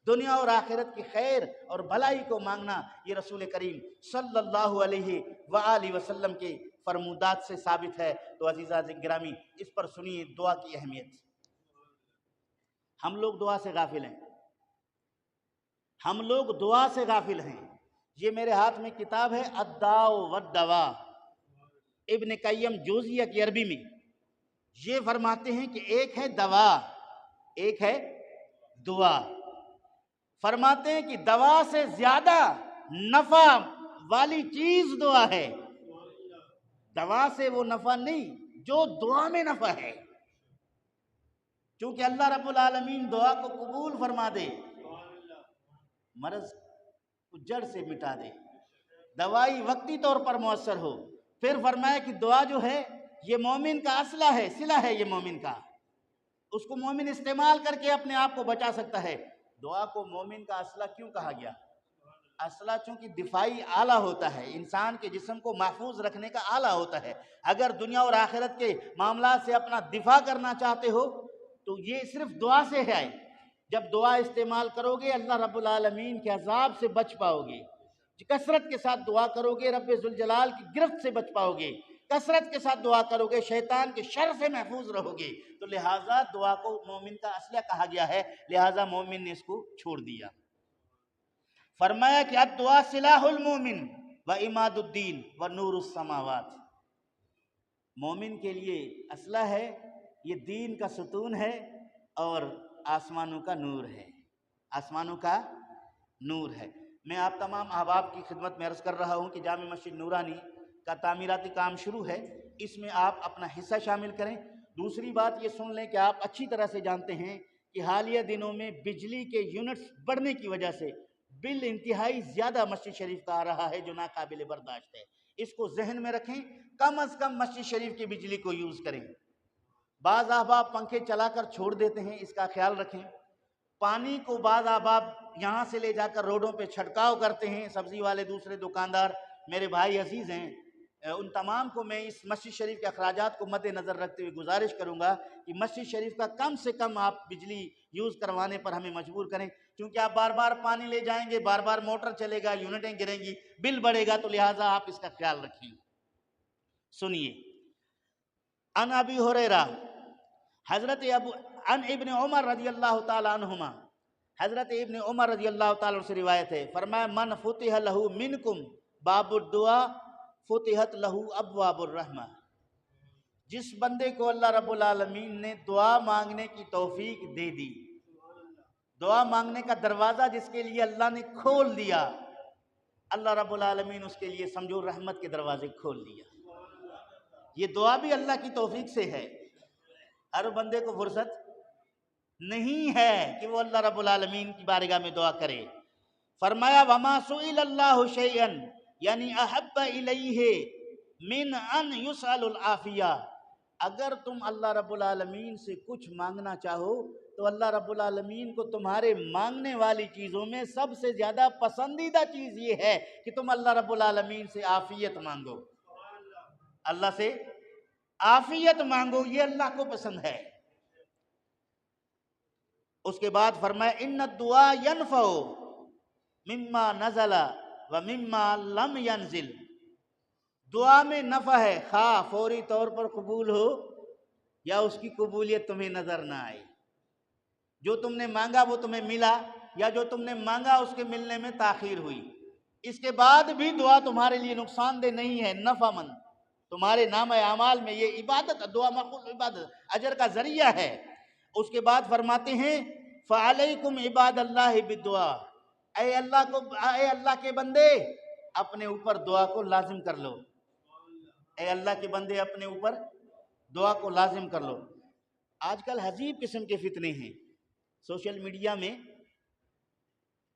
دنیا اور آخرت کی خیر اور بھلائی کو مانگنا یہ رسول کریم صلی اللہ علیہ وآلہ وسلم کے فرمودات سے ثابت ہے۔ تو عزیزان گرامی اس پر سنیے دعا کی اہمیت۔ ہم لوگ دعا سے غافل ہیں، ہم لوگ دعا سے غافل ہیں۔ یہ میرے ہاتھ میں کتاب ہے الداء والدواء، ابن قیم جوزیہ کی عربی میں یہ فرماتے ہیں کہ ایک ہے دوا، ایک ہے دعا۔ فرماتے ہیں کہ دوا سے زیادہ نفع والی چیز دعا ہے، دوا سے وہ نفع نہیں جو دعا میں نفع ہے، چونکہ اللہ رب العالمین دعا کو قبول فرما دے، مرض کو جڑ سے مٹا دے، دوائی وقتی طور پر مؤثر ہو۔ پھر فرمایا کہ دعا جو ہے یہ مومن کا اسلحہ ہے، سلاح ہے یہ مومن کا، اس کو مومن استعمال کر کے اپنے آپ کو بچا سکتا ہے۔ دعا کو مومن کا اسلحہ کیوں کہا گیا؟ اسلحہ چونکہ دفاعی آلہ ہوتا ہے، انسان کے جسم کو محفوظ رکھنے کا آلہ ہوتا ہے۔ اگر دنیا اور آخرت کے معاملات سے اپنا دفاع کرنا چاہتے ہو تو یہ صرف دعا سے ہے۔ جب دعا استعمال کرو گے اللہ رب العالمین کے عذاب سے بچ پاؤ گے، کثرت کے ساتھ دعا کرو گے رب ذوالجلال کی گرفت سے بچ پاؤ گے، کثرت کے ساتھ دعا کرو گے شیطان کے شر سے محفوظ رہو گے۔ تو لہٰذا دعا کو مومن کا اسلحہ کہا گیا ہے، لہٰذا مومن نے اس کو چھوڑ دیا۔ فرمایا کہ الدعاء سلاح المومن و عماد الدین و نور السماوات، مومن کے لیے اسلحہ ہے، یہ دین کا ستون ہے اور آسمانوں کا نور ہے، آسمانوں کا نور ہے۔ میں آپ تمام احباب کی خدمت میں عرض کر رہا ہوں کہ جامع مسجد نورانی کا تعمیراتی کام شروع ہے، اس میں آپ اپنا حصہ شامل کریں۔ دوسری بات یہ سن لیں کہ آپ اچھی طرح سے جانتے ہیں کہ حالیہ دنوں میں بجلی کے یونٹس بڑھنے کی وجہ سے بل انتہائی زیادہ مسجد شریف کا آ رہا ہے، جو ناقابل برداشت ہے۔ اس کو ذہن میں رکھیں، کم از کم مسجد شریف کی بجلی کو یوز کریں۔ بعض احباب پنکھے چلا کر چھوڑ دیتے ہیں، اس کا خیال رکھیں۔ پانی کو بعض احباب یہاں سے لے جا کر روڈوں پہ چھڑکاؤ کرتے ہیں، سبزی والے، دوسرے دکاندار، میرے بھائی عزیز ہیں، ان تمام کو میں اس مسجد شریف کے اخراجات کو مد نظر رکھتے ہوئے گزارش کروں گا کہ مسجد شریف کا کم سے کم آپ بجلی یوز کروانے پر ہمیں مجبور کریں، کیونکہ آپ بار بار پانی لے جائیں گے، بار بار موٹر چلے گا، یونٹیں گریں گی، بل بڑھے گا، تو لہٰذا آپ اس کا خیال رکھیں۔ سنیے، ان ابی ہریرہ ان ابن عمر رضی اللہ تعالی عنہما، حضرت ابن عمر رضی اللہ تعالیٰ عنہ سے روایت ہے، فرمایا من فتح لہ منکم باب الدعا فتحت لہ ابواب الرحمہ۔ جس بندے کو اللہ رب العالمین نے دعا مانگنے کی توفیق دے دی، دعا مانگنے کا دروازہ جس کے لیے اللہ نے کھول دیا، اللہ رب العالمین اس کے لیے سمجھو رحمت کے دروازے کھول دیا۔ یہ دعا بھی اللہ کی توفیق سے ہے، ہر بندے کو فرصت نہیں ہے کہ وہ اللہ رب العالمین کی بارگاہ میں دعا کرے۔ فرمایا وما سئل اللہ شیئا یعنی احب الیہ من ان یسأل العافیہ، اگر تم اللہ رب العالمین سے کچھ مانگنا چاہو تو اللہ رب العالمین کو تمہارے مانگنے والی چیزوں میں سب سے زیادہ پسندیدہ چیز یہ ہے کہ تم اللہ رب العالمین سے عافیت مانگو، اللہ سے عافیت مانگو، یہ اللہ کو پسند ہے۔ اس کے بعد فرمایا ان الدعاء ينفع مما نزل ومما لم ينزل، دعا میں نفع ہے، خواہ فوری طور پر قبول ہو یا اس کی قبولیت تمہیں نظر نہ آئے، جو تم نے مانگا وہ تمہیں ملا یا جو تم نے مانگا اس کے ملنے میں تاخیر ہوئی، اس کے بعد بھی دعا تمہارے لیے نقصان دہ نہیں ہے، نفع مند، تمہارے نام اعمال میں یہ عبادت، دعا مقبول عبادت، اجر کا ذریعہ ہے۔ اس کے بعد فرماتے ہیں فعلیکم عباد اللہ بالدعا، اے اللہ کے بندے اپنے اوپر دعا کو لازم کر لو، اے اللہ کے بندے اپنے اوپر دعا کو لازم کر لو۔ آج کل عجیب قسم کے فتنے ہیں سوشل میڈیا میں،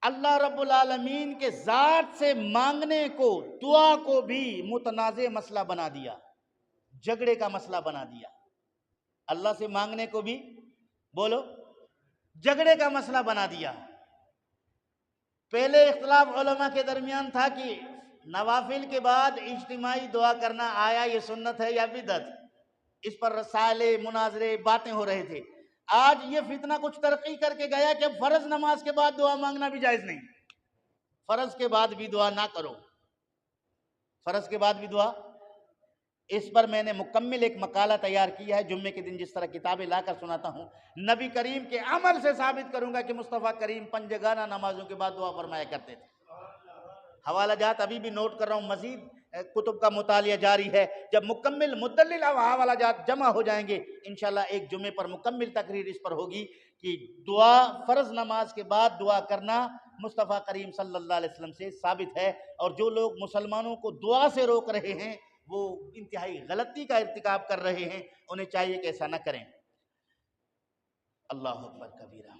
اللہ رب العالمین کے ذات سے مانگنے کو، دعا کو بھی متنازع مسئلہ بنا دیا، جھگڑے کا مسئلہ بنا دیا، اللہ سے مانگنے کو بھی بولو جھگڑے کا مسئلہ بنا دیا۔ پہلے اختلاف علماء کے درمیان تھا کہ نوافل کے بعد اجتماعی دعا کرنا آیا یہ سنت ہے یا بدعت، اس پر رسائل مناظرے باتیں ہو رہے تھے۔ آج یہ فتنہ کچھ ترقی کر کے گیا کہ فرض نماز کے بعد دعا مانگنا بھی جائز نہیں، فرض کے بعد بھی دعا نہ کرو، فرض کے بعد بھی دعا۔ اس پر میں نے مکمل ایک مقالہ تیار کیا ہے، جمعے کے دن جس طرح کتابیں لا کر سناتا ہوں، نبی کریم کے عمل سے ثابت کروں گا کہ مصطفیٰ کریم پنجگانہ نمازوں کے بعد دعا فرمایا کرتے تھے۔ حوالہ جات ابھی بھی نوٹ کر رہا ہوں، مزید کتب کا مطالعہ جاری ہے، جب مکمل مدلل حوالہ جات جمع ہو جائیں گے انشاءاللہ ایک جمعے پر مکمل تقریر اس پر ہوگی کہ دعا فرض نماز کے بعد دعا کرنا مصطفیٰ کریم صلی اللہ علیہ وسلم سے ثابت ہے، اور جو لوگ مسلمانوں کو دعا سے روک رہے ہیں وہ انتہائی غلطی کا ارتکاب کر رہے ہیں، انہیں چاہیے کہ ایسا نہ کریں۔ اللہ اکبر کبیرہ۔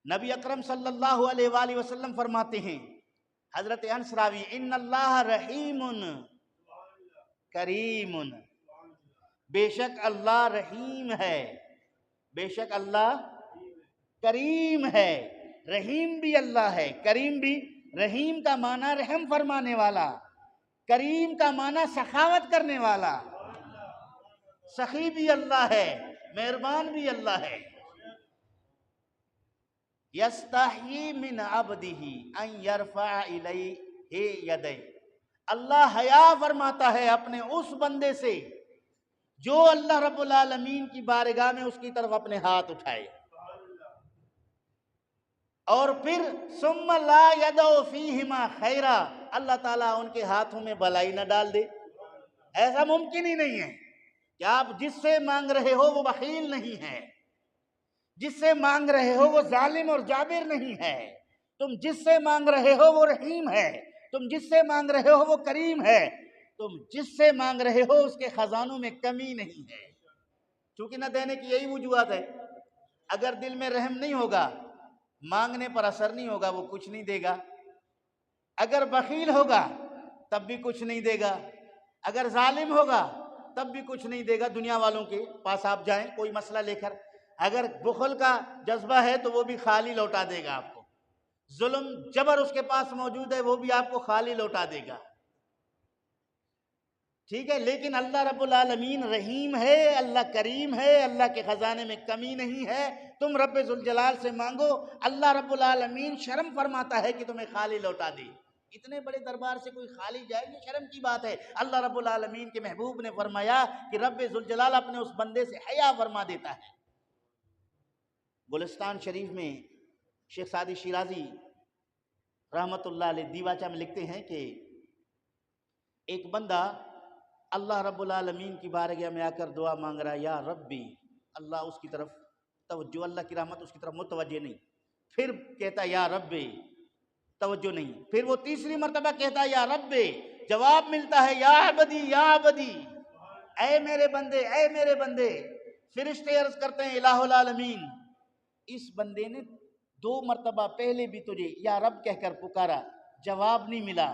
نبی اکرم صلی اللہ علیہ وآلہ وسلم فرماتے ہیں، حضرت انس راوی، ان اللہ رحیم کریم، بے شک اللہ رحیم ہے، بے شک اللہ کریم ہے، رحیم بھی اللہ ہے، کریم بھی۔ رحیم کا معنی رحم فرمانے والا، کریم کا معنی سخاوت کرنے والا، سخی بھی اللہ ہے، مہربان بھی اللہ ہے۔ یستحیی من عبدہ ان یرفع الیہ یدیہ، اللہ حیا فرماتا ہے اپنے اس بندے سے جو اللہ رب العالمین کی بارگاہ میں اس کی طرف اپنے ہاتھ اٹھائے، اور پھر ثم لا یدع فیہما خیرا، اللہ تعالیٰ ان کے ہاتھوں میں بلائی نہ ڈال دے۔ ایسا ممکن ہی نہیں ہے کہ آپ جس سے مانگ رہے ہو وہ بخیل نہیں ہے، جس سے مانگ رہے ہو وہ ظالم اور جابر نہیں ہے، تم جس سے مانگ رہے ہو وہ رحیم ہے، تم جس سے مانگ رہے ہو وہ کریم ہے۔ تم جس سے مانگ رہے ہو اس کے خزانوں میں کمی نہیں ہے، چونکہ نہ دینے کی یہی وجوہات ہے۔ اگر دل میں رحم نہیں ہوگا، مانگنے پر اثر نہیں ہوگا، وہ کچھ نہیں دے گا۔ اگر بخیل ہوگا تب بھی کچھ نہیں دے گا، اگر ظالم ہوگا تب بھی کچھ نہیں دے گا۔ دنیا والوں کے پاس آپ جائیں کوئی مسئلہ لے کر، اگر بخل کا جذبہ ہے تو وہ بھی خالی لوٹا دے گا آپ کو، ظلم جبر اس کے پاس موجود ہے وہ بھی آپ کو خالی لوٹا دے گا، ٹھیک ہے۔ لیکن اللہ رب العالمین رحیم ہے، اللہ کریم ہے، اللہ کے خزانے میں کمی نہیں ہے۔ تم رب ذوالجلال سے مانگو، اللہ رب العالمین شرم فرماتا ہے کہ تمہیں خالی لوٹا دے۔ اتنے بڑے دربار سے کوئی خالی جائے، یہ شرم کی بات ہے۔ اللہ رب العالمین کے محبوب نے فرمایا کہ رب ذوالجلال اپنے اس بندے سے حیا فرما دیتا ہے۔ گلستان شریف میں شیخ سعدی شیرازی رحمت اللہ علیہ دیواچہ میں لکھتے ہیں کہ ایک بندہ اللہ رب العالمین کی بارگاہ میں آ کر دعا مانگ رہا ہے، یا ربی، اللہ اس کی طرف توجہ، اللہ کی رحمت اس کی طرف متوجہ نہیں، پھر کہتا ہے یا ربی، توجہ نہیں، پھر وہ تیسری مرتبہ کہتا ہے یا ربی، جواب ملتا ہے یا عبدی یا عبدی، اے میرے بندے اے میرے بندے۔ فرشتے عرض کرتے ہیں الہ العالمین، اس بندے نے 2 مرتبہ پہلے بھی تجھے یا رب کہہ کر پکارا، جواب نہیں ملا،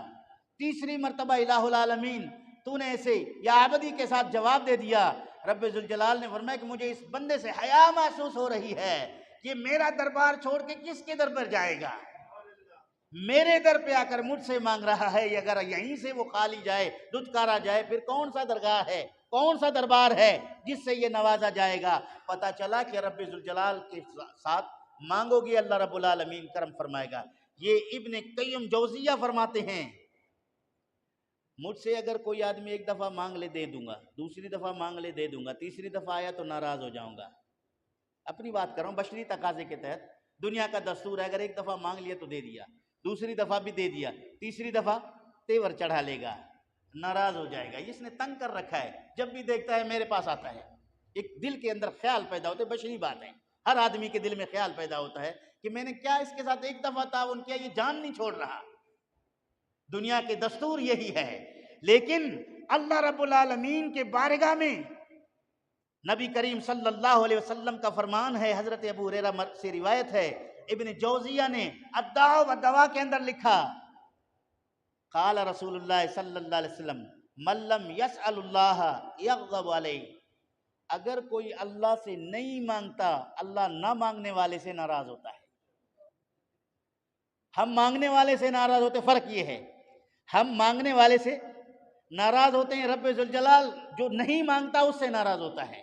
تیسری مرتبہ الہ العالمین تو نے ایسے یا عبدی کے ساتھ جواب دے دیا۔ رب ذوالجلال نے فرمایا کہ مجھے اس بندے سے حیا محسوس ہو رہی ہے، یہ میرا دربار چھوڑ کے کس کے در پر جائے گا، میرے در پہ آ کر مجھ سے مانگ رہا ہے، اگر یہیں سے وہ خالی جائے، دھتکارا جائے، پھر کون سا درگاہ ہے، کون سا دربار ہے جس سے یہ نوازا جائے گا۔ پتہ چلا کہ رب ذوالجلال کے ساتھ مانگو گے اللہ رب العالمین کرم فرمائے گا۔ یہ ابن قیم جوزیہ فرماتے ہیں مجھ سے اگر کوئی آدمی ایک دفعہ مانگ لے دے دوں گا، دوسری دفعہ مانگ لے دے دوں گا، تیسری دفعہ آیا تو ناراض ہو جاؤں گا۔ اپنی بات کر رہا ہوں، بشری تقاضے کے تحت دنیا کا دستور ہے، اگر ایک دفعہ مانگ لیا تو دے دیا، دوسری دفعہ بھی دے دیا، تیسری دفعہ تیور چڑھا لے گا، ناراض ہو جائے گا، اس نے تنگ کر رکھا ہے، جب بھی دیکھتا ہے میرے پاس آتا ہے۔ ایک دل کے اندر خیال پیدا ہوتا ہے، بشری بات ہے، ہر آدمی کے دل میں خیال پیدا ہوتا ہے کہ میں نے کیا اس کے ساتھ ایک دفعہ تعاون کیا، یہ جان نہیں چھوڑ رہا۔ دنیا کے دستور یہی ہے، لیکن اللہ رب العالمین کے بارگاہ میں نبی کریم صلی اللہ علیہ وسلم کا فرمان ہے، حضرت ابو ہریرہ سے روایت ہے، ابن جوزیہ نے الدعاء والدواء کے اندر لکھا، قال رسول اللہ صلی اللہ علیہ وسلم من لم یسأل اللہ یغضب علیہ، اگر کوئی اللہ سے نہیں مانگتا اللہ نہ مانگنے والے سے ناراض ہوتا ہے۔ ہم مانگنے والے سے ناراض ہوتے، فرق یہ ہے، ہم مانگنے والے سے ناراض ہوتے ہیں، رب ذوالجلال جو نہیں مانگتا اس سے ناراض ہوتا ہے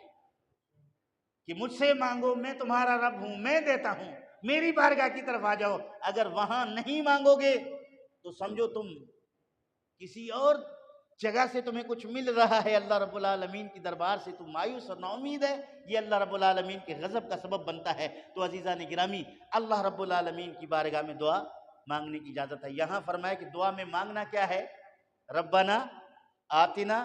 کہ مجھ سے مانگو، میں تمہارا رب ہوں، میں دیتا ہوں، میری بارگاہ کی طرف آ جاؤ۔ اگر وہاں نہیں مانگو گے تو سمجھو تم کسی اور جگہ سے تمہیں کچھ مل رہا ہے، اللہ رب العالمین کی دربار سے تم مایوس اور نا امید ہے، یہ اللہ رب العالمین کے غضب کا سبب بنتا ہے۔ تو عزیزان گرامی، اللہ رب العالمین کی بارگاہ میں دعا مانگنے کی اجازت ہے۔ یہاں فرمایا کہ دعا میں مانگنا کیا ہے، ربنا آتنا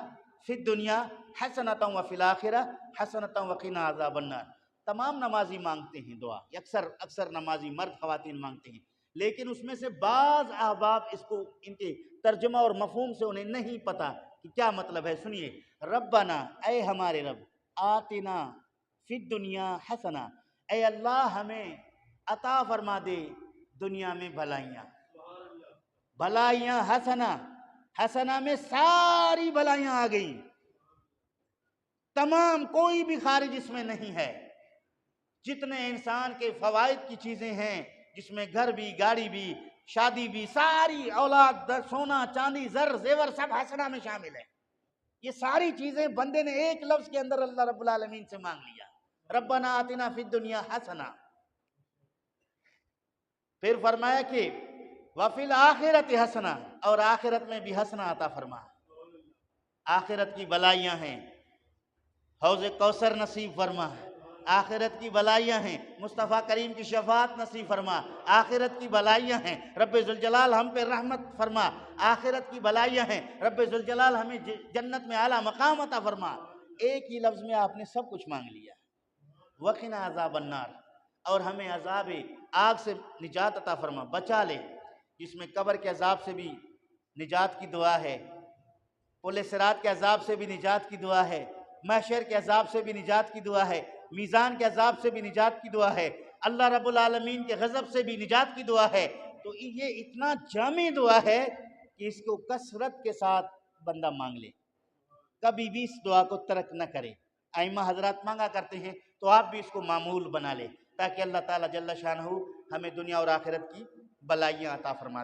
فی الدنیا حسنۃ وفی الآخرہ حسنۃ وقنا عذاب النار۔ تمام نمازی مانگتے ہیں دعا، اکثر نمازی مرد خواتین مانگتے ہیں، لیکن اس میں سے بعض احباب اس کو ان کے ترجمہ اور مفہوم سے انہیں نہیں پتا کہ کیا مطلب ہے۔ سنیے، ربنا، اے ہمارے رب، آتنا فی الدنیا حسنہ، اے اللہ ہمیں عطا فرما دے دنیا میں بھلائیاں، بھلائیاں حسنہ، حسنہ میں ساری بھلائیاں آ گئیں، تمام، کوئی بھی خارج اس میں نہیں ہے، جتنے انسان کے فوائد کی چیزیں ہیں، جس میں گھر بھی، گاڑی بھی، شادی بھی، ساری اولاد، سونا چاندی، زر زیور، سب حسنہ میں شامل ہے۔ یہ ساری چیزیں بندے نے ایک لفظ کے اندر اللہ رب العالمین سے مانگ لیا، ربنا آتنا فی الدنیا حسنہ۔ پھر فرمایا کہ وفی الآخرۃ حسنہ، اور آخرت میں بھی حسنہ عطا فرما، آخرت کی بلائیاں ہیں، حوض کوثر نصیب فرما، آخرت کی بلائیاں ہیں، مصطفیٰ کریم کی شفاعت نصیب فرما، آخرت کی بلائیاں ہیں، رب ذوالجلال ہم پہ رحمت فرما، آخرت کی بلائیاں ہیں، رب ذوالجلال ہمیں جنت میں اعلیٰ مقام عطا فرما۔ ایک ہی لفظ میں آپ نے سب کچھ مانگ لیا، وقنا عذاب النار، اور ہمیں عذاب آگ سے نجات عطا فرما، بچا لے، جس میں قبر کے عذاب سے بھی نجات کی دعا ہے، پل صراط کے عذاب سے بھی نجات کی دعا ہے، محشر کے عذاب سے بھی نجات کی دعا ہے، میزان کے عذاب سے بھی نجات کی دعا ہے، اللہ رب العالمین کے غضب سے بھی نجات کی دعا ہے۔ تو یہ اتنا جامع دعا ہے کہ اس کو کثرت کے ساتھ بندہ مانگ لے، کبھی بھی اس دعا کو ترک نہ کرے۔ ائمہ حضرات مانگا کرتے ہیں تو آپ بھی اس کو معمول بنا لیں، تاکہ اللہ تعالیٰ جل شانہ ہمیں دنیا اور آخرت کی بلائیاں عطا فرما۔